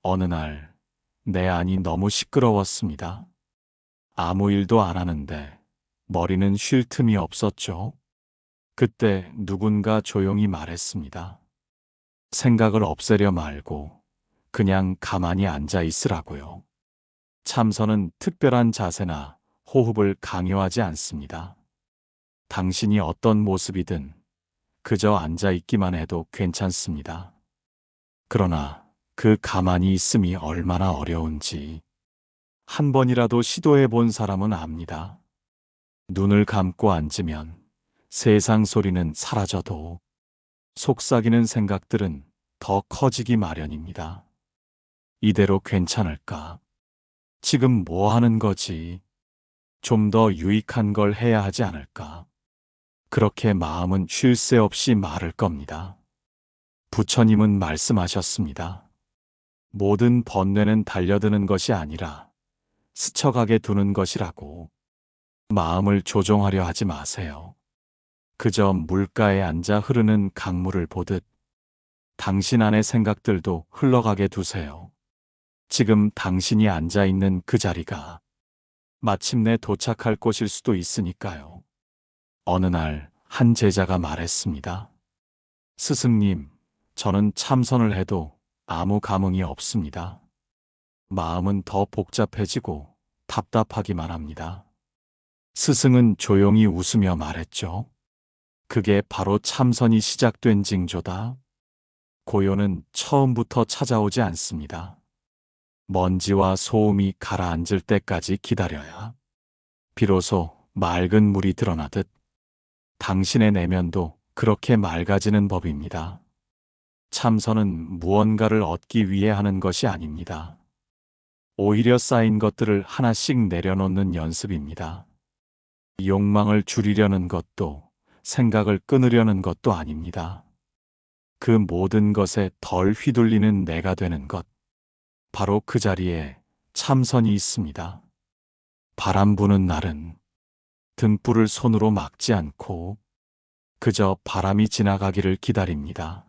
어느 날 내 안이 너무 시끄러웠습니다. 아무 일도 안 하는데 머리는 쉴 틈이 없었죠. 그때 누군가 조용히 말했습니다. 생각을 없애려 말고 그냥 가만히 앉아 있으라고요. 참선은 특별한 자세나 호흡을 강요하지 않습니다. 당신이 어떤 모습이든 그저 앉아 있기만 해도 괜찮습니다. 그러나 그 가만히 있음이 얼마나 어려운지 한 번이라도 시도해 본 사람은 압니다. 눈을 감고 앉으면 세상 소리는 사라져도 속삭이는 생각들은 더 커지기 마련입니다. 이대로 괜찮을까? 지금 뭐 하는 거지? 좀 더 유익한 걸 해야 하지 않을까? 그렇게 마음은 쉴 새 없이 마를 겁니다. 부처님은 말씀하셨습니다. 모든 번뇌는 달려드는 것이 아니라 스쳐가게 두는 것이라고. 마음을 조종하려 하지 마세요. 그저 물가에 앉아 흐르는 강물을 보듯 당신 안의 생각들도 흘러가게 두세요. 지금 당신이 앉아 있는 그 자리가 마침내 도착할 곳일 수도 있으니까요. 어느 날 한 제자가 말했습니다. 스승님, 저는 참선을 해도 아무 감흥이 없습니다. 마음은 더 복잡해지고 답답하기만 합니다. 스승은 조용히 웃으며 말했죠. 그게 바로 참선이 시작된 징조다. 고요는 처음부터 찾아오지 않습니다. 먼지와 소음이 가라앉을 때까지 기다려야 비로소 맑은 물이 드러나듯 당신의 내면도 그렇게 맑아지는 법입니다. 참선은 무언가를 얻기 위해 하는 것이 아닙니다. 오히려 쌓인 것들을 하나씩 내려놓는 연습입니다. 욕망을 줄이려는 것도 생각을 끊으려는 것도 아닙니다. 그 모든 것에 덜 휘둘리는 내가 되는 것. 바로 그 자리에 참선이 있습니다. 바람 부는 날은 등불을 손으로 막지 않고 그저 바람이 지나가기를 기다립니다.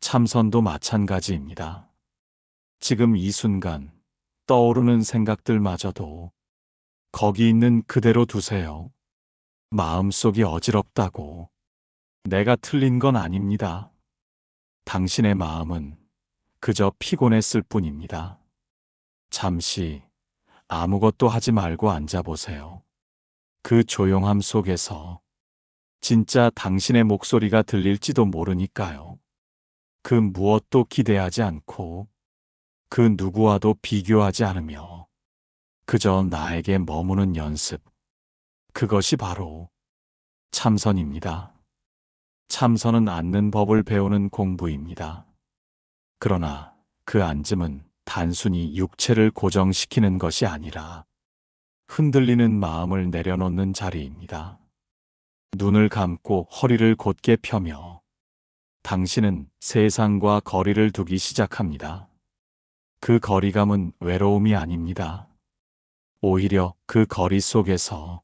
참선도 마찬가지입니다. 지금 이 순간 떠오르는 생각들마저도 거기 있는 그대로 두세요. 마음속이 어지럽다고 내가 틀린 건 아닙니다. 당신의 마음은 그저 피곤했을 뿐입니다. 잠시 아무것도 하지 말고 앉아보세요. 그 조용함 속에서 진짜 당신의 목소리가 들릴지도 모르니까요. 그 무엇도 기대하지 않고 그 누구와도 비교하지 않으며 그저 나에게 머무는 연습. 그것이 바로 참선입니다. 참선은 앉는 법을 배우는 공부입니다. 그러나 그 앉음은 단순히 육체를 고정시키는 것이 아니라 흔들리는 마음을 내려놓는 자리입니다. 눈을 감고 허리를 곧게 펴며 당신은 세상과 거리를 두기 시작합니다. 그 거리감은 외로움이 아닙니다. 오히려 그 거리 속에서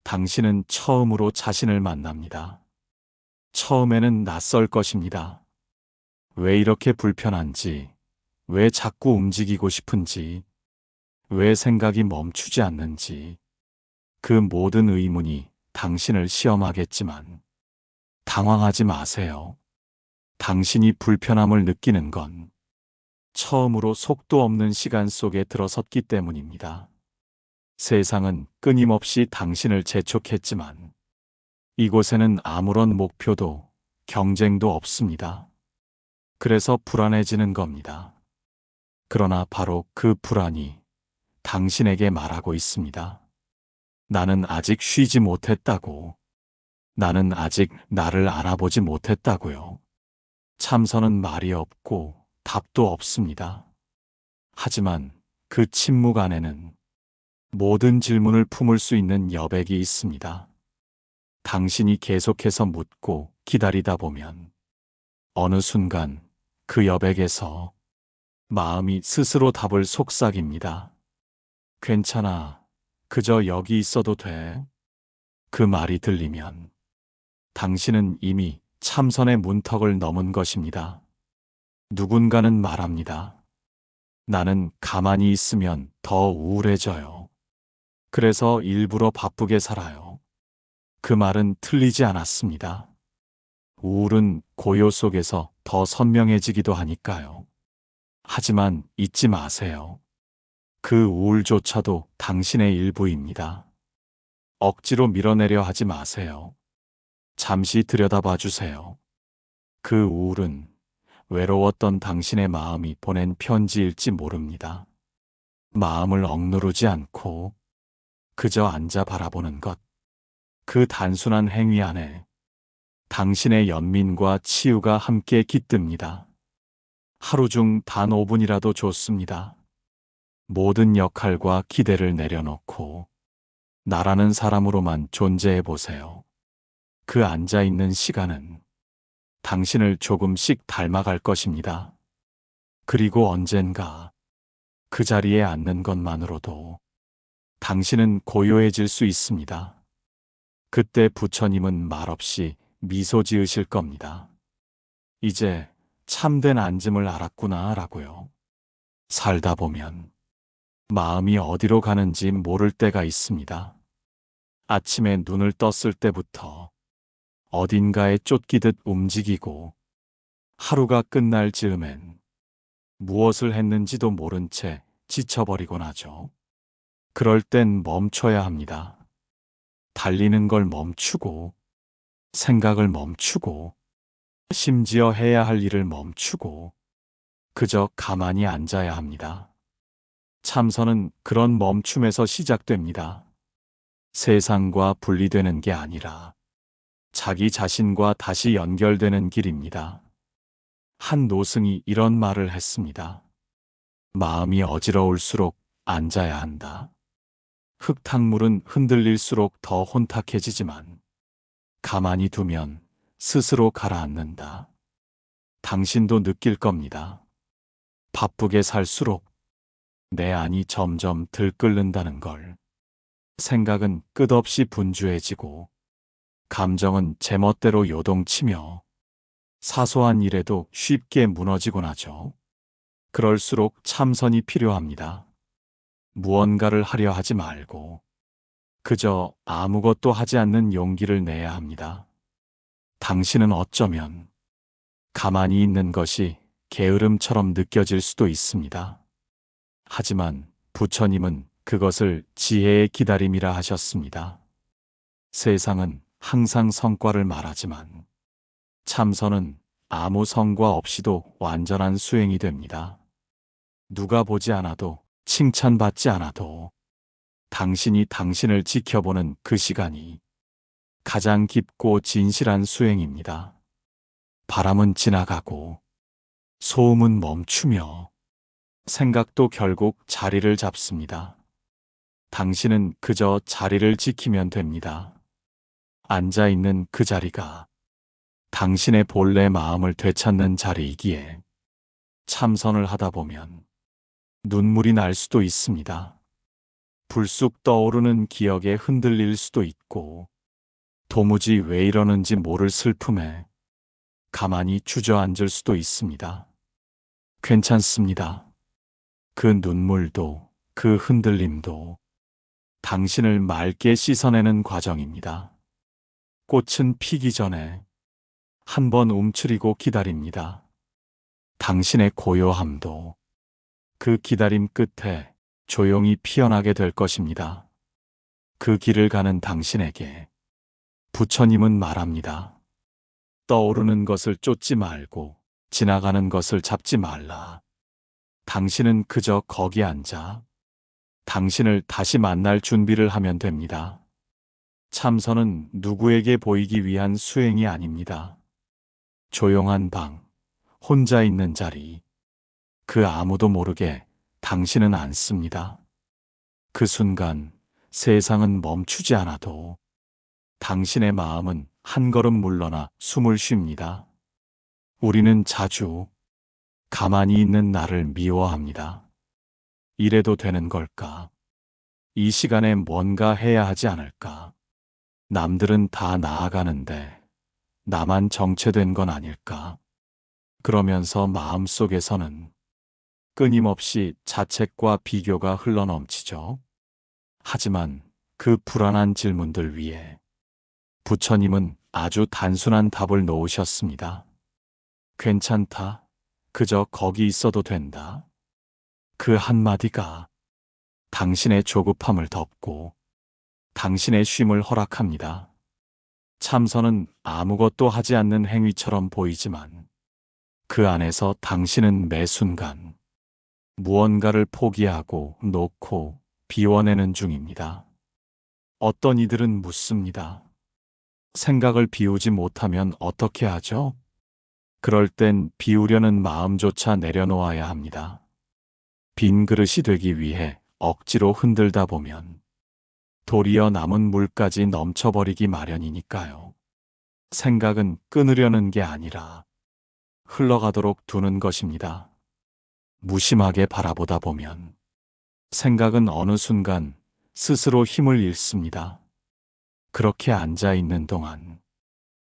당신은 처음으로 자신을 만납니다. 처음에는 낯설 것입니다. 왜 이렇게 불편한지, 왜 자꾸 움직이고 싶은지, 왜 생각이 멈추지 않는지, 그 모든 의문이 당신을 시험하겠지만 당황하지 마세요. 당신이 불편함을 느끼는 건 처음으로 속도 없는 시간 속에 들어섰기 때문입니다. 세상은 끊임없이 당신을 재촉했지만 이곳에는 아무런 목표도 경쟁도 없습니다. 그래서 불안해지는 겁니다. 그러나 바로 그 불안이 당신에게 말하고 있습니다. 나는 아직 쉬지 못했다고. 나는 아직 나를 알아보지 못했다고요. 참선은 말이 없고 답도 없습니다. 하지만 그 침묵 안에는 모든 질문을 품을 수 있는 여백이 있습니다. 당신이 계속해서 묻고 기다리다 보면 어느 순간 그 여백에서 마음이 스스로 답을 속삭입니다. 괜찮아. 그저 여기 있어도 돼. 그 말이 들리면 당신은 이미 참선의 문턱을 넘은 것입니다. 누군가는 말합니다. 나는 가만히 있으면 더 우울해져요. 그래서 일부러 바쁘게 살아요. 그 말은 틀리지 않았습니다. 우울은 고요 속에서 더 선명해지기도 하니까요. 하지만 잊지 마세요. 그 우울조차도 당신의 일부입니다. 억지로 밀어내려 하지 마세요. 잠시 들여다봐 주세요. 그 우울은 외로웠던 당신의 마음이 보낸 편지일지 모릅니다. 마음을 억누르지 않고 그저 앉아 바라보는 것. 그 단순한 행위 안에 당신의 연민과 치유가 함께 깃듭니다. 하루 중 단 5분이라도 좋습니다. 모든 역할과 기대를 내려놓고 나라는 사람으로만 존재해 보세요. 그 앉아 있는 시간은 당신을 조금씩 닮아갈 것입니다. 그리고 언젠가 그 자리에 앉는 것만으로도 당신은 고요해질 수 있습니다. 그때 부처님은 말없이 미소 지으실 겁니다. 이제 참된 앉음을 알았구나 라고요. 살다 보면 마음이 어디로 가는지 모를 때가 있습니다. 아침에 눈을 떴을 때부터 어딘가에 쫓기듯 움직이고 하루가 끝날 즈음엔 무엇을 했는지도 모른 채 지쳐버리곤 하죠. 그럴 땐 멈춰야 합니다. 달리는 걸 멈추고 생각을 멈추고 심지어 해야 할 일을 멈추고 그저 가만히 앉아야 합니다. 참선은 그런 멈춤에서 시작됩니다. 세상과 분리되는 게 아니라 자기 자신과 다시 연결되는 길입니다. 한 노승이 이런 말을 했습니다. 마음이 어지러울수록 앉아야 한다. 흙탕물은 흔들릴수록 더 혼탁해지지만 가만히 두면 스스로 가라앉는다. 당신도 느낄 겁니다. 바쁘게 살수록 내 안이 점점 들끓는다는 걸. 생각은 끝없이 분주해지고 감정은 제멋대로 요동치며 사소한 일에도 쉽게 무너지곤 하죠. 그럴수록 참선이 필요합니다. 무언가를 하려 하지 말고 그저 아무것도 하지 않는 용기를 내야 합니다. 당신은 어쩌면 가만히 있는 것이 게으름처럼 느껴질 수도 있습니다. 하지만 부처님은 그것을 지혜의 기다림이라 하셨습니다. 세상은 항상 성과를 말하지만 참선은 아무 성과 없이도 완전한 수행이 됩니다. 누가 보지 않아도 칭찬받지 않아도 당신이 당신을 지켜보는 그 시간이 가장 깊고 진실한 수행입니다. 바람은 지나가고 소음은 멈추며 생각도 결국 자리를 잡습니다. 당신은 그저 자리를 지키면 됩니다. 앉아 있는 그 자리가 당신의 본래 마음을 되찾는 자리이기에 참선을 하다 보면 눈물이 날 수도 있습니다. 불쑥 떠오르는 기억에 흔들릴 수도 있고 도무지 왜 이러는지 모를 슬픔에 가만히 주저앉을 수도 있습니다. 괜찮습니다. 그 눈물도 그 흔들림도 당신을 맑게 씻어내는 과정입니다. 꽃은 피기 전에 한 번 움츠리고 기다립니다. 당신의 고요함도 그 기다림 끝에 조용히 피어나게 될 것입니다. 그 길을 가는 당신에게 부처님은 말합니다. 떠오르는 것을 쫓지 말고 지나가는 것을 잡지 말라. 당신은 그저 거기 앉아 당신을 다시 만날 준비를 하면 됩니다. 참선은 누구에게 보이기 위한 수행이 아닙니다. 조용한 방, 혼자 있는 자리, 그 아무도 모르게 당신은 앉습니다. 그 순간 세상은 멈추지 않아도 당신의 마음은 한 걸음 물러나 숨을 쉽니다. 우리는 자주 가만히 있는 나를 미워합니다. 이래도 되는 걸까? 이 시간에 뭔가 해야 하지 않을까? 남들은 다 나아가는데 나만 정체된 건 아닐까? 그러면서 마음속에서는 끊임없이 자책과 비교가 흘러넘치죠. 하지만 그 불안한 질문들 위에 부처님은 아주 단순한 답을 놓으셨습니다. 괜찮다. 그저 거기 있어도 된다. 그 한마디가 당신의 조급함을 덮고 당신의 쉼을 허락합니다. 참선은 아무것도 하지 않는 행위처럼 보이지만 그 안에서 당신은 매 순간 무언가를 포기하고 놓고 비워내는 중입니다. 어떤 이들은 묻습니다. 생각을 비우지 못하면 어떻게 하죠? 그럴 땐 비우려는 마음조차 내려놓아야 합니다. 빈 그릇이 되기 위해 억지로 흔들다 보면 도리어 남은 물까지 넘쳐버리기 마련이니까요. 생각은 끊으려는 게 아니라 흘러가도록 두는 것입니다. 무심하게 바라보다 보면 생각은 어느 순간 스스로 힘을 잃습니다. 그렇게 앉아 있는 동안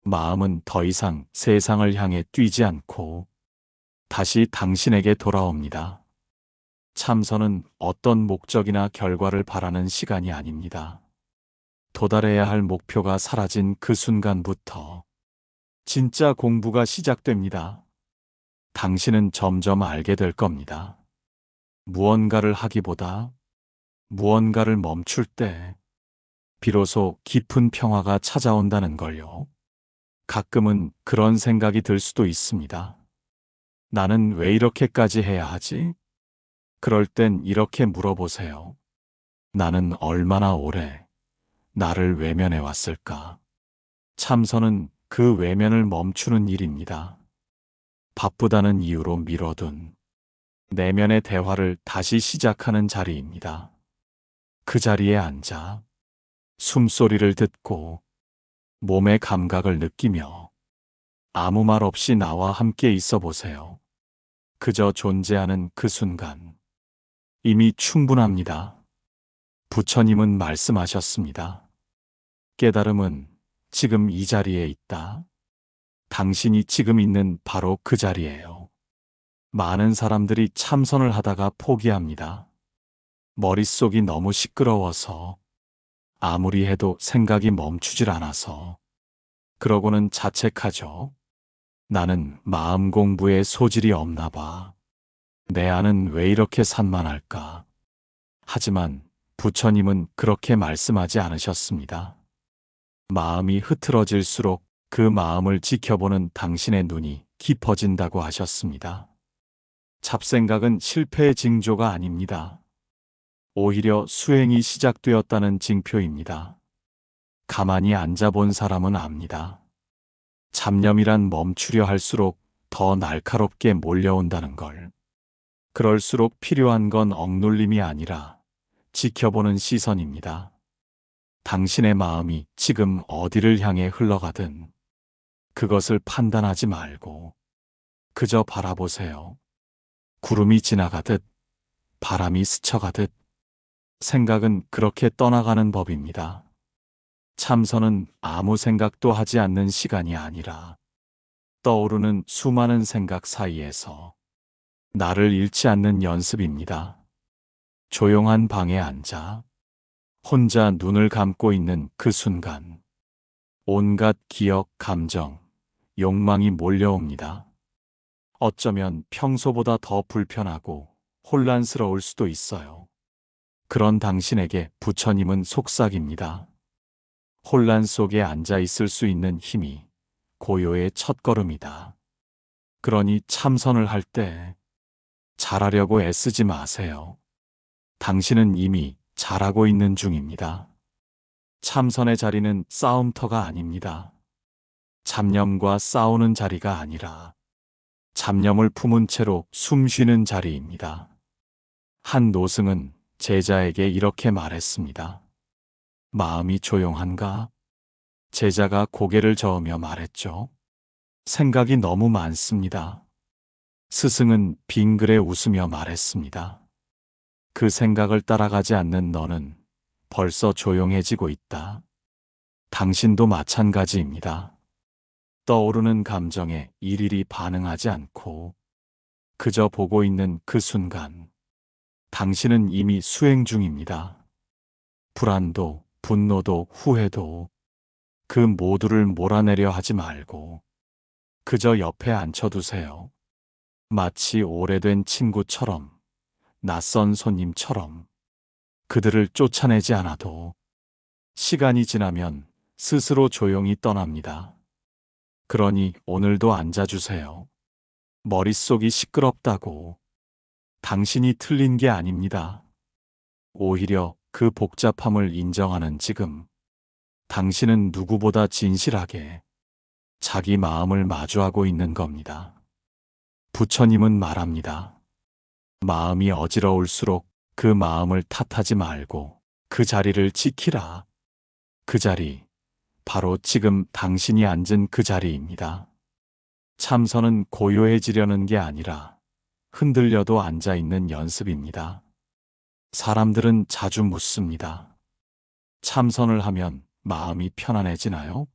마음은 더 이상 세상을 향해 뛰지 않고 다시 당신에게 돌아옵니다. 참선은 어떤 목적이나 결과를 바라는 시간이 아닙니다. 도달해야 할 목표가 사라진 그 순간부터 진짜 공부가 시작됩니다. 당신은 점점 알게 될 겁니다. 무언가를 하기보다 무언가를 멈출 때 비로소 깊은 평화가 찾아온다는 걸요. 가끔은 그런 생각이 들 수도 있습니다. 나는 왜 이렇게까지 해야 하지? 그럴 땐 이렇게 물어보세요. 나는 얼마나 오래 나를 외면해 왔을까? 참선은 그 외면을 멈추는 일입니다. 바쁘다는 이유로 미뤄둔 내면의 대화를 다시 시작하는 자리입니다. 그 자리에 앉아 숨소리를 듣고 몸의 감각을 느끼며 아무 말 없이 나와 함께 있어 보세요. 그저 존재하는 그 순간 이미 충분합니다. 부처님은 말씀하셨습니다. 깨달음은 지금 이 자리에 있다. 당신이 지금 있는 바로 그 자리예요. 많은 사람들이 참선을 하다가 포기합니다. 머릿속이 너무 시끄러워서, 아무리 해도 생각이 멈추질 않아서, 그러고는 자책하죠. 나는 마음 공부에 소질이 없나 봐. 내 안은 왜 이렇게 산만할까? 하지만 부처님은 그렇게 말씀하지 않으셨습니다. 마음이 흐트러질수록 그 마음을 지켜보는 당신의 눈이 깊어진다고 하셨습니다. 잡생각은 실패의 징조가 아닙니다. 오히려 수행이 시작되었다는 징표입니다. 가만히 앉아본 사람은 압니다. 잡념이란 멈추려 할수록 더 날카롭게 몰려온다는 걸. 그럴수록 필요한 건 억눌림이 아니라 지켜보는 시선입니다. 당신의 마음이 지금 어디를 향해 흘러가든 그것을 판단하지 말고 그저 바라보세요. 구름이 지나가듯 바람이 스쳐가듯 생각은 그렇게 떠나가는 법입니다. 참선은 아무 생각도 하지 않는 시간이 아니라 떠오르는 수많은 생각 사이에서 나를 잃지 않는 연습입니다. 조용한 방에 앉아 혼자 눈을 감고 있는 그 순간 온갖 기억, 감정, 욕망이 몰려옵니다. 어쩌면 평소보다 더 불편하고 혼란스러울 수도 있어요. 그런 당신에게 부처님은 속삭입니다. 혼란 속에 앉아 있을 수 있는 힘이 고요의 첫걸음이다. 그러니 참선을 할 때 잘하려고 애쓰지 마세요. 당신은 이미 잘하고 있는 중입니다. 참선의 자리는 싸움터가 아닙니다. 잡념과 싸우는 자리가 아니라 잡념을 품은 채로 숨 쉬는 자리입니다. 한 노승은 제자에게 이렇게 말했습니다. 마음이 조용한가? 제자가 고개를 저으며 말했죠. 생각이 너무 많습니다. 스승은 빙그레 웃으며 말했습니다. 그 생각을 따라가지 않는 너는 벌써 조용해지고 있다. 당신도 마찬가지입니다. 떠오르는 감정에 일일이 반응하지 않고 그저 보고 있는 그 순간, 당신은 이미 수행 중입니다. 불안도, 분노도, 후회도 그 모두를 몰아내려 하지 말고 그저 옆에 앉혀두세요. 마치 오래된 친구처럼, 낯선 손님처럼 그들을 쫓아내지 않아도 시간이 지나면 스스로 조용히 떠납니다. 그러니 오늘도 앉아주세요. 머릿속이 시끄럽다고 당신이 틀린 게 아닙니다. 오히려 그 복잡함을 인정하는 지금, 당신은 누구보다 진실하게 자기 마음을 마주하고 있는 겁니다. 부처님은 말합니다. 마음이 어지러울수록 그 마음을 탓하지 말고 그 자리를 지키라. 그 자리, 바로 지금 당신이 앉은 그 자리입니다. 참선은 고요해지려는 게 아니라 흔들려도 앉아있는 연습입니다. 사람들은 자주 묻습니다. 참선을 하면 마음이 편안해지나요?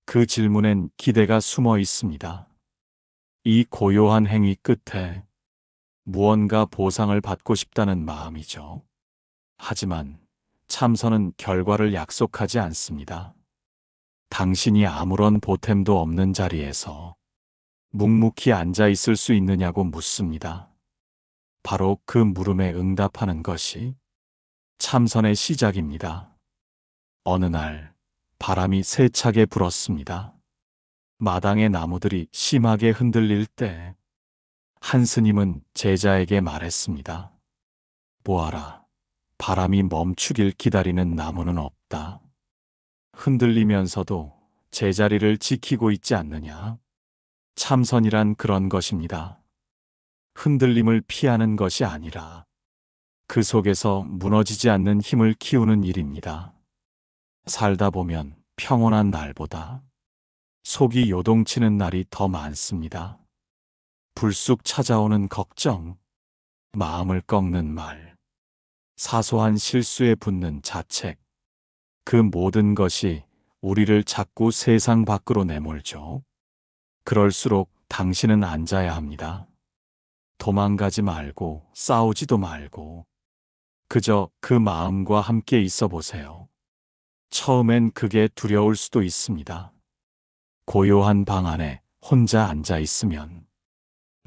그 질문엔 기대가 숨어 있습니다. 이 고요한 행위 끝에 무언가 보상을 받고 싶다는 마음이죠. 하지만 참선은 결과를 약속하지 않습니다. 당신이 아무런 보탬도 없는 자리에서 묵묵히 앉아 있을 수 있느냐고 묻습니다. 바로 그 물음에 응답하는 것이 참선의 시작입니다. 어느 날 바람이 세차게 불었습니다. 마당의 나무들이 심하게 흔들릴 때 한 스님은 제자에게 말했습니다. 보아라, 바람이 멈추길 기다리는 나무는 없다. 흔들리면서도 제자리를 지키고 있지 않느냐? 참선이란 그런 것입니다. 흔들림을 피하는 것이 아니라 그 속에서 무너지지 않는 힘을 키우는 일입니다. 살다 보면 평온한 날보다 속이 요동치는 날이 더 많습니다. 불쑥 찾아오는 걱정, 마음을 꺾는 말, 사소한 실수에 붙는 자책, 그 모든 것이 우리를 자꾸 세상 밖으로 내몰죠. 그럴수록 당신은 앉아야 합니다. 도망가지 말고 싸우지도 말고 그저 그 마음과 함께 있어 보세요. 처음엔 그게 두려울 수도 있습니다. 고요한 방 안에 혼자 앉아 있으면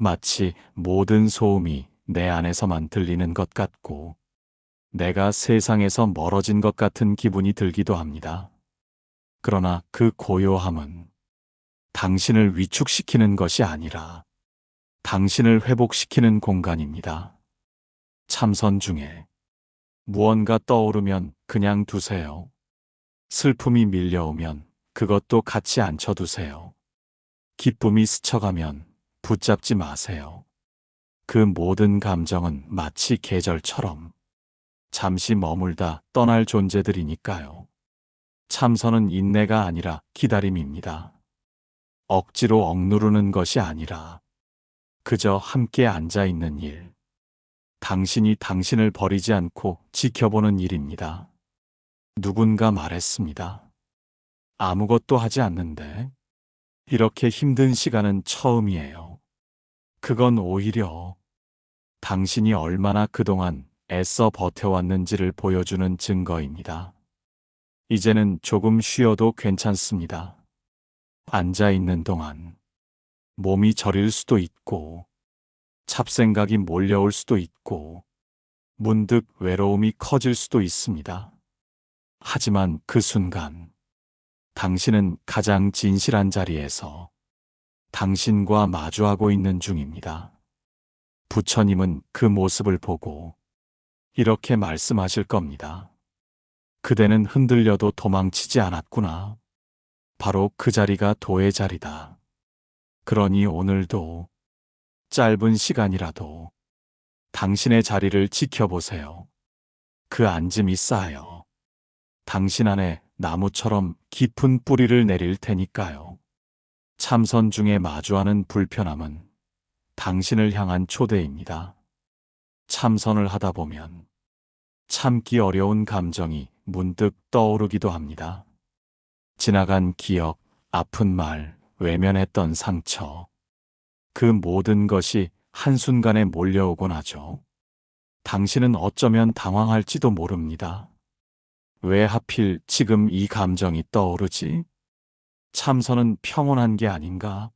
마치 모든 소음이 내 안에서만 들리는 것 같고 내가 세상에서 멀어진 것 같은 기분이 들기도 합니다. 그러나 그 고요함은 당신을 위축시키는 것이 아니라 당신을 회복시키는 공간입니다. 참선 중에 무언가 떠오르면 그냥 두세요. 슬픔이 밀려오면 그것도 같이 앉혀두세요. 기쁨이 스쳐가면 붙잡지 마세요. 그 모든 감정은 마치 계절처럼 잠시 머물다 떠날 존재들이니까요. 참선은 인내가 아니라 기다림입니다. 억지로 억누르는 것이 아니라 그저 함께 앉아있는 일. 당신이 당신을 버리지 않고 지켜보는 일입니다. 누군가 말했습니다. 아무것도 하지 않는데 이렇게 힘든 시간은 처음이에요. 그건 오히려 당신이 얼마나 그동안 애써 버텨왔는지를 보여주는 증거입니다. 이제는 조금 쉬어도 괜찮습니다. 앉아있는 동안 몸이 저릴 수도 있고 잡생각이 몰려올 수도 있고 문득 외로움이 커질 수도 있습니다. 하지만 그 순간 당신은 가장 진실한 자리에서 당신과 마주하고 있는 중입니다. 부처님은 그 모습을 보고 이렇게 말씀하실 겁니다. 그대는 흔들려도 도망치지 않았구나. 바로 그 자리가 도의 자리다. 그러니 오늘도 짧은 시간이라도 당신의 자리를 지켜보세요. 그 앉음이 쌓여 당신 안에 나무처럼 깊은 뿌리를 내릴 테니까요. 참선 중에 마주하는 불편함은 당신을 향한 초대입니다. 참선을 하다 보면 참기 어려운 감정이 문득 떠오르기도 합니다. 지나간 기억, 아픈 말, 외면했던 상처, 그 모든 것이 한순간에 몰려오곤 하죠. 당신은 어쩌면 당황할지도 모릅니다. 왜 하필 지금 이 감정이 떠오르지? 참선은 평온한 게 아닌가?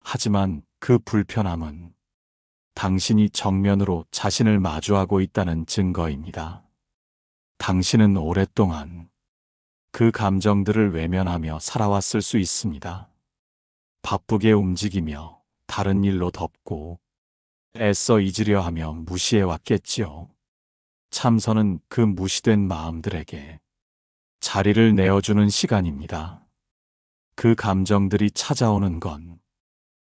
하지만 그 불편함은 당신이 정면으로 자신을 마주하고 있다는 증거입니다. 당신은 오랫동안 그 감정들을 외면하며 살아왔을 수 있습니다. 바쁘게 움직이며 다른 일로 덮고 애써 잊으려 하며 무시해 왔겠지요. 참선은 그 무시된 마음들에게 자리를 내어주는 시간입니다. 그 감정들이 찾아오는 건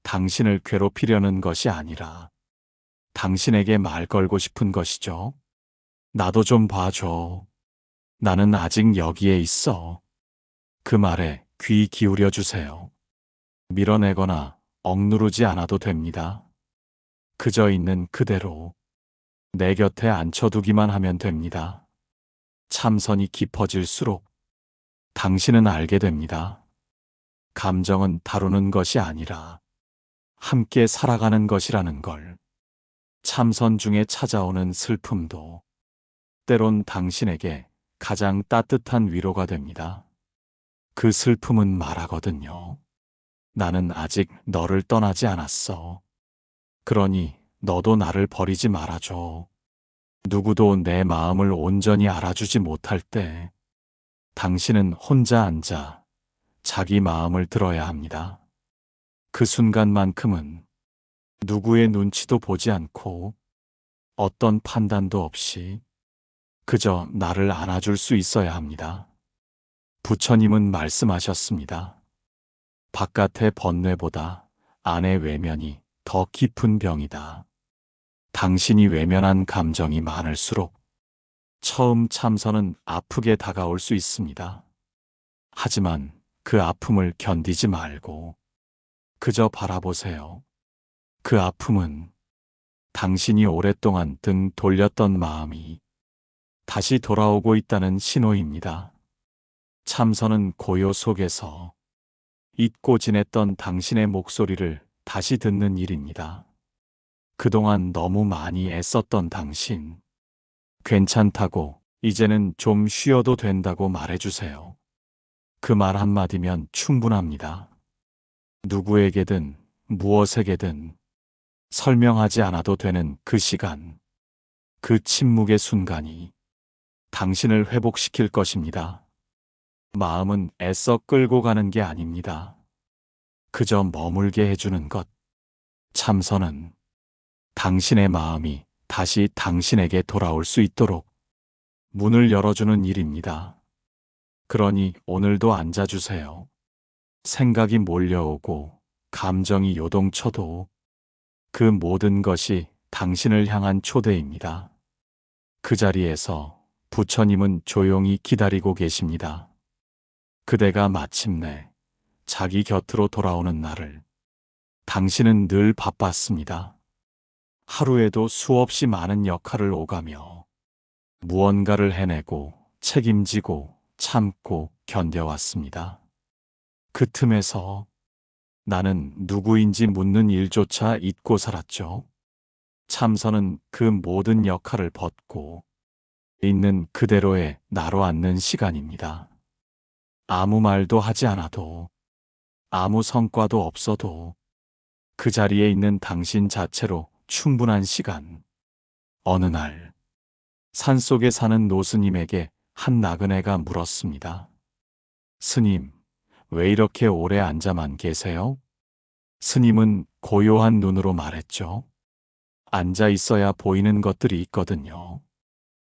당신을 괴롭히려는 것이 아니라 당신에게 말 걸고 싶은 것이죠. 나도 좀 봐줘. 나는 아직 여기에 있어. 그 말에 귀 기울여 주세요. 밀어내거나 억누르지 않아도 됩니다. 그저 있는 그대로 내 곁에 앉혀두기만 하면 됩니다. 참선이 깊어질수록 당신은 알게 됩니다. 감정은 다루는 것이 아니라 함께 살아가는 것이라는 걸. 참선 중에 찾아오는 슬픔도 때론 당신에게 가장 따뜻한 위로가 됩니다. 그 슬픔은 말하거든요. 나는 아직 너를 떠나지 않았어. 그러니 너도 나를 버리지 말아줘. 누구도 내 마음을 온전히 알아주지 못할 때 당신은 혼자 앉아 자기 마음을 들어야 합니다. 그 순간만큼은 누구의 눈치도 보지 않고 어떤 판단도 없이 그저 나를 안아줄 수 있어야 합니다. 부처님은 말씀하셨습니다. 바깥의 번뇌보다 안의 외면이 더 깊은 병이다. 당신이 외면한 감정이 많을수록 처음 참선은 아프게 다가올 수 있습니다. 하지만 그 아픔을 견디지 말고 그저 바라보세요. 그 아픔은 당신이 오랫동안 등 돌렸던 마음이 다시 돌아오고 있다는 신호입니다. 참선은 고요 속에서 잊고 지냈던 당신의 목소리를 다시 듣는 일입니다. 그동안 너무 많이 애썼던 당신. 괜찮다고, 이제는 좀 쉬어도 된다고 말해주세요. 그 말 한마디면 충분합니다. 누구에게든, 무엇에게든 설명하지 않아도 되는 그 시간, 그 침묵의 순간이 당신을 회복시킬 것입니다. 마음은 애써 끌고 가는 게 아닙니다. 그저 머물게 해주는 것. 참선은 당신의 마음이 다시 당신에게 돌아올 수 있도록 문을 열어주는 일입니다. 그러니 오늘도 앉아주세요. 생각이 몰려오고 감정이 요동쳐도 그 모든 것이 당신을 향한 초대입니다. 그 자리에서 부처님은 조용히 기다리고 계십니다. 그대가 마침내 자기 곁으로 돌아오는 날을 당신은 늘 바빴습니다. 하루에도 수없이 많은 역할을 오가며 무언가를 해내고 책임지고 참고 견뎌왔습니다. 그 틈에서 나는 누구인지 묻는 일조차 잊고 살았죠. 참선은 그 모든 역할을 벗고 있는 그대로의 나로 앉는 시간입니다. 아무 말도 하지 않아도 아무 성과도 없어도 그 자리에 있는 당신 자체로 충분한 시간. 어느 날 산속에 사는 노스님에게 한 나그네가 물었습니다. 스님, 왜 이렇게 오래 앉아만 계세요? 스님은 고요한 눈으로 말했죠. 앉아 있어야 보이는 것들이 있거든요.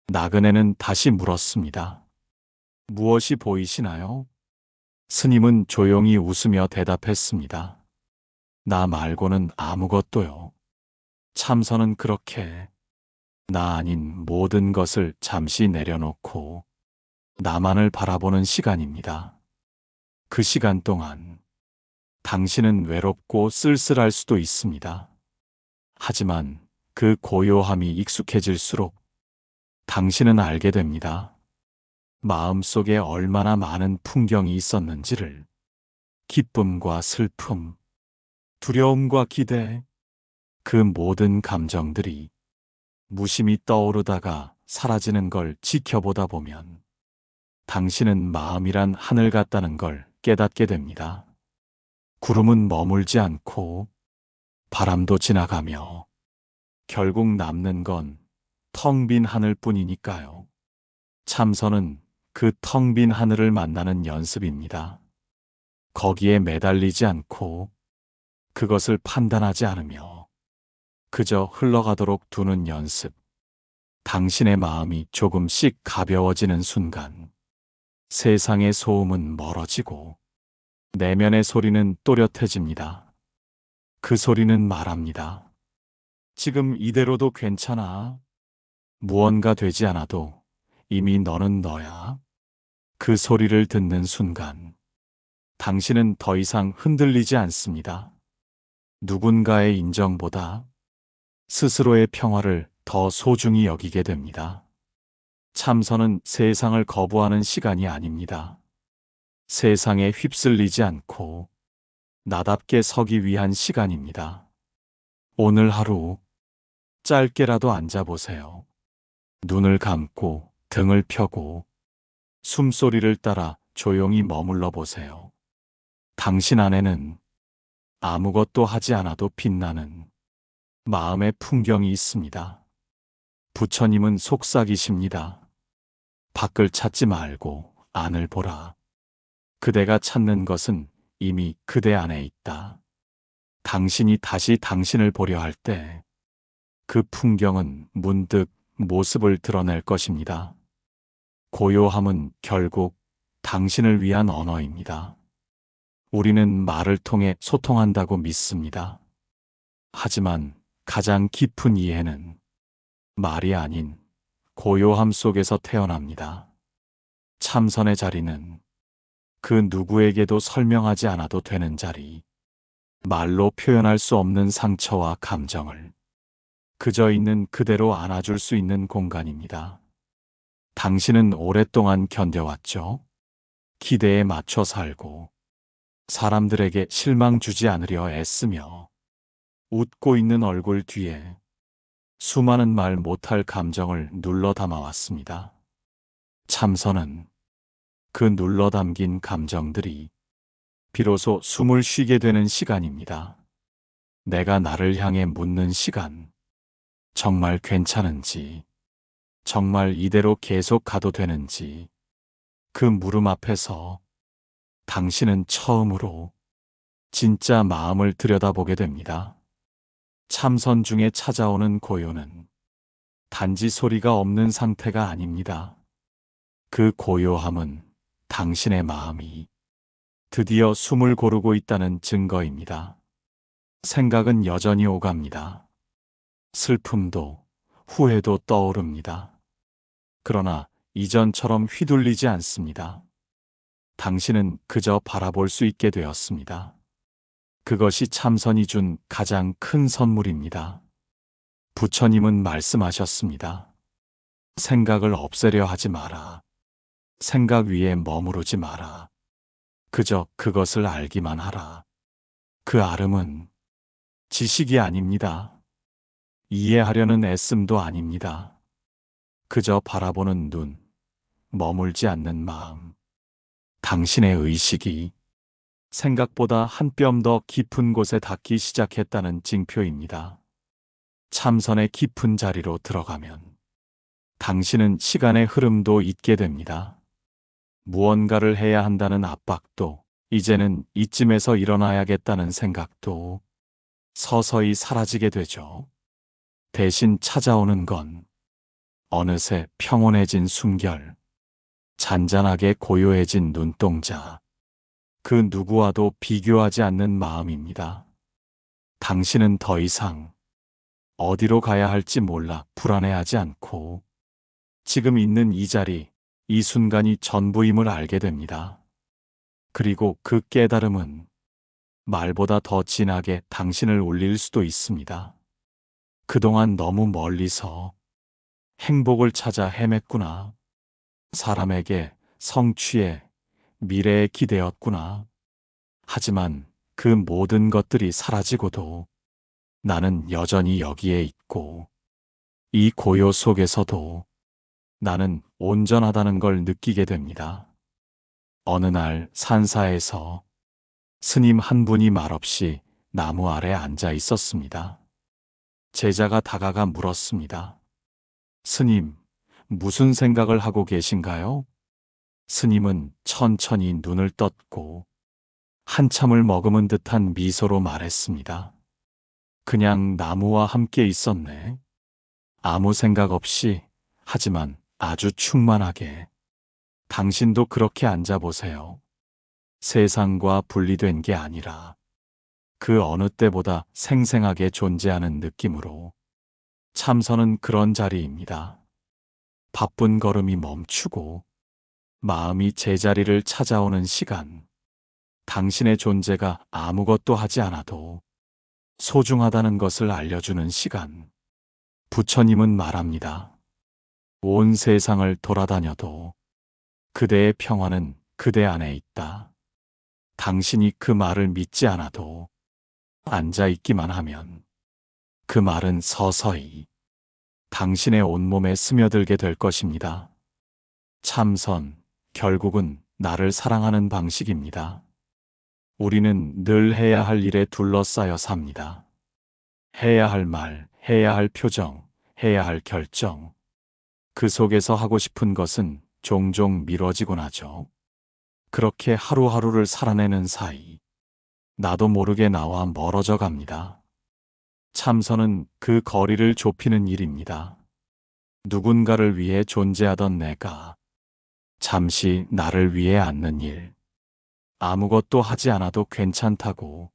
나그네는 다시 물었습니다. 무엇이 보이시나요? 스님은 조용히 웃으며 대답했습니다. 나 말고는 아무것도요. 참선은 그렇게 나 아닌 모든 것을 잠시 내려놓고 나만을 바라보는 시간입니다. 그 시간 동안 당신은 외롭고 쓸쓸할 수도 있습니다. 하지만 그 고요함이 익숙해질수록 당신은 알게 됩니다. 마음속에 얼마나 많은 풍경이 있었는지를. 기쁨과 슬픔, 두려움과 기대, 그 모든 감정들이 무심히 떠오르다가 사라지는 걸 지켜보다 보면 당신은 마음이란 하늘 같다는 걸 깨닫게 됩니다. 구름은 머물지 않고 바람도 지나가며 결국 남는 건 텅 빈 하늘뿐이니까요. 참선은 그 텅 빈 하늘을 만나는 연습입니다. 거기에 매달리지 않고 그것을 판단하지 않으며 그저 흘러가도록 두는 연습. 당신의 마음이 조금씩 가벼워지는 순간 세상의 소음은 멀어지고 내면의 소리는 또렷해집니다. 그 소리는 말합니다. 지금 이대로도 괜찮아. 무언가 되지 않아도 이미 너는 너야. 그 소리를 듣는 순간 당신은 더 이상 흔들리지 않습니다. 누군가의 인정보다 스스로의 평화를 더 소중히 여기게 됩니다. 참선은 세상을 거부하는 시간이 아닙니다. 세상에 휩쓸리지 않고 나답게 서기 위한 시간입니다. 오늘 하루 짧게라도 앉아보세요. 눈을 감고 등을 펴고 숨소리를 따라 조용히 머물러 보세요. 당신 안에는 아무것도 하지 않아도 빛나는 마음의 풍경이 있습니다. 부처님은 속삭이십니다. 밖을 찾지 말고 안을 보라. 그대가 찾는 것은 이미 그대 안에 있다. 당신이 다시 당신을 보려 할 때 그 풍경은 문득 모습을 드러낼 것입니다. 고요함은 결국 당신을 위한 언어입니다. 우리는 말을 통해 소통한다고 믿습니다. 하지만 가장 깊은 이해는 말이 아닌 고요함 속에서 태어납니다. 참선의 자리는 그 누구에게도 설명하지 않아도 되는 자리, 말로 표현할 수 없는 상처와 감정을 그저 있는 그대로 안아줄 수 있는 공간입니다. 당신은 오랫동안 견뎌왔죠? 기대에 맞춰 살고 사람들에게 실망 주지 않으려 애쓰며 웃고 있는 얼굴 뒤에 수많은 말 못할 감정을 눌러 담아왔습니다. 참선은 그 눌러 담긴 감정들이 비로소 숨을 쉬게 되는 시간입니다. 내가 나를 향해 묻는 시간. 정말 괜찮은지, 정말 이대로 계속 가도 되는지, 그 물음 앞에서 당신은 처음으로 진짜 마음을 들여다보게 됩니다. 참선 중에 찾아오는 고요는 단지 소리가 없는 상태가 아닙니다. 그 고요함은 당신의 마음이 드디어 숨을 고르고 있다는 증거입니다. 생각은 여전히 오갑니다. 슬픔도 후회도 떠오릅니다. 그러나 이전처럼 휘둘리지 않습니다. 당신은 그저 바라볼 수 있게 되었습니다. 그것이 참선이 준 가장 큰 선물입니다. 부처님은 말씀하셨습니다. 생각을 없애려 하지 마라. 생각 위에 머무르지 마라. 그저 그것을 알기만 하라. 그 알음은 지식이 아닙니다. 이해하려는 애씀도 아닙니다. 그저 바라보는 눈, 머물지 않는 마음. 당신의 의식이 생각보다 한 뼘 더 깊은 곳에 닿기 시작했다는 징표입니다. 참선의 깊은 자리로 들어가면 당신은 시간의 흐름도 잊게 됩니다. 무언가를 해야 한다는 압박도, 이제는 이쯤에서 일어나야겠다는 생각도 서서히 사라지게 되죠. 대신 찾아오는 건 어느새 평온해진 숨결, 잔잔하게 고요해진 눈동자, 그 누구와도 비교하지 않는 마음입니다. 당신은 더 이상 어디로 가야 할지 몰라 불안해하지 않고 지금 있는 이 자리, 이 순간이 전부임을 알게 됩니다. 그리고 그 깨달음은 말보다 더 진하게 당신을 울릴 수도 있습니다. 그동안 너무 멀리서 행복을 찾아 헤맸구나. 사람에게, 성취에, 미래에 기대었구나. 하지만 그 모든 것들이 사라지고도 나는 여전히 여기에 있고, 이 고요 속에서도 나는 온전하다는 걸 느끼게 됩니다. 어느 날 산사에서 스님 한 분이 말없이 나무 아래 앉아 있었습니다. 제자가 다가가 물었습니다. 스님, 무슨 생각을 하고 계신가요? 스님은 천천히 눈을 떴고 한참을 머금은 듯한 미소로 말했습니다. 그냥 나무와 함께 있었네. 아무 생각 없이, 하지만 아주 충만하게. 당신도 그렇게 앉아보세요. 세상과 분리된 게 아니라 그 어느 때보다 생생하게 존재하는 느낌으로. 참선은 그런 자리입니다. 바쁜 걸음이 멈추고 마음이 제자리를 찾아오는 시간. 당신의 존재가 아무것도 하지 않아도 소중하다는 것을 알려주는 시간. 부처님은 말합니다. 온 세상을 돌아다녀도 그대의 평화는 그대 안에 있다. 당신이 그 말을 믿지 않아도 앉아있기만 하면 그 말은 서서히 당신의 온몸에 스며들게 될 것입니다. 참선, 결국은 나를 사랑하는 방식입니다. 우리는 늘 해야 할 일에 둘러싸여 삽니다. 해야 할 말, 해야 할 표정, 해야 할 결정. 그 속에서 하고 싶은 것은 종종 미뤄지곤 하죠. 그렇게 하루하루를 살아내는 사이, 나도 모르게 나와 멀어져 갑니다. 참선은 그 거리를 좁히는 일입니다. 누군가를 위해 존재하던 내가 잠시 나를 위해 앉는 일. 아무것도 하지 않아도 괜찮다고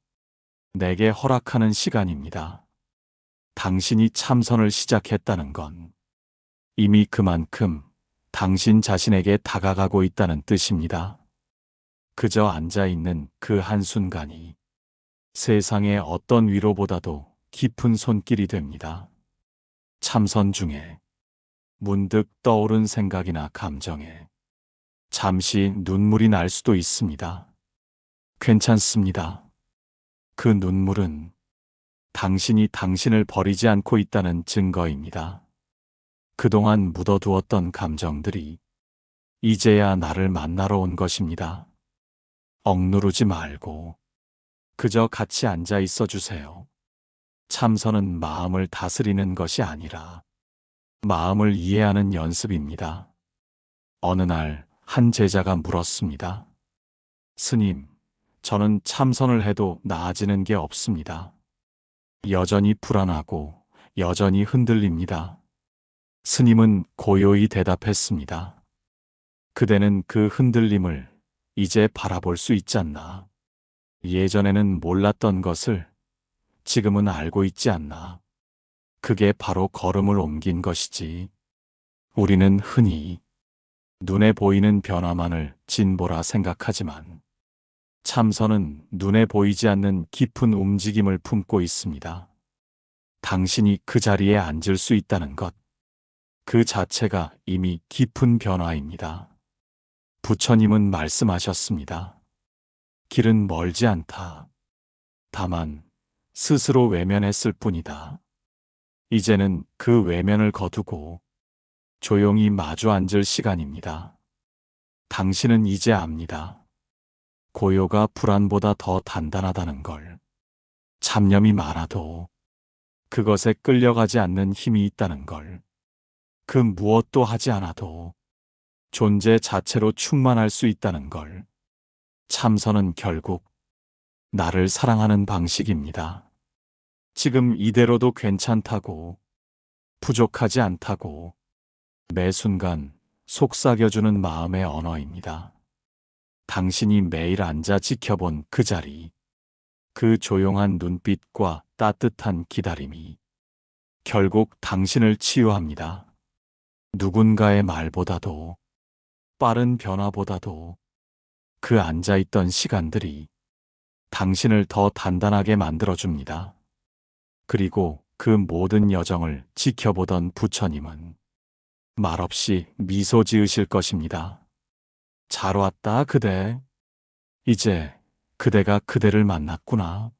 내게 허락하는 시간입니다. 당신이 참선을 시작했다는 건 이미 그만큼 당신 자신에게 다가가고 있다는 뜻입니다. 그저 앉아있는 그 한순간이 세상의 어떤 위로보다도 깊은 손길이 됩니다. 참선 중에 문득 떠오른 생각이나 감정에 잠시 눈물이 날 수도 있습니다. 괜찮습니다. 그 눈물은 당신이 당신을 버리지 않고 있다는 증거입니다. 그동안 묻어두었던 감정들이 이제야 나를 만나러 온 것입니다. 억누르지 말고 그저 같이 앉아 있어 주세요. 참선은 마음을 다스리는 것이 아니라 마음을 이해하는 연습입니다. 어느 날 한 제자가 물었습니다. 스님, 저는 참선을 해도 나아지는 게 없습니다. 여전히 불안하고 여전히 흔들립니다. 스님은 고요히 대답했습니다. 그대는 그 흔들림을 이제 바라볼 수 있잖나. 예전에는 몰랐던 것을 지금은 알고 있지 않나. 그게 바로 걸음을 옮긴 것이지. 우리는 흔히 눈에 보이는 변화만을 진보라 생각하지만 참선은 눈에 보이지 않는 깊은 움직임을 품고 있습니다. 당신이 그 자리에 앉을 수 있다는 것, 그 자체가 이미 깊은 변화입니다. 부처님은 말씀하셨습니다. 길은 멀지 않다. 다만 스스로 외면했을 뿐이다. 이제는 그 외면을 거두고 조용히 마주 앉을 시간입니다. 당신은 이제 압니다. 고요가 불안보다 더 단단하다는 걸. 잡념이 많아도 그것에 끌려가지 않는 힘이 있다는 걸. 그 무엇도 하지 않아도 존재 자체로 충만할 수 있다는 걸. 참선은 결국 나를 사랑하는 방식입니다. 지금 이대로도 괜찮다고, 부족하지 않다고, 매 순간 속삭여주는 마음의 언어입니다. 당신이 매일 앉아 지켜본 그 자리, 그 조용한 눈빛과 따뜻한 기다림이 결국 당신을 치유합니다. 누군가의 말보다도, 빠른 변화보다도 그 앉아있던 시간들이 당신을 더 단단하게 만들어줍니다. 그리고 그 모든 여정을 지켜보던 부처님은 말없이 미소 지으실 것입니다. 잘 왔다, 그대. 이제 그대가 그대를 만났구나.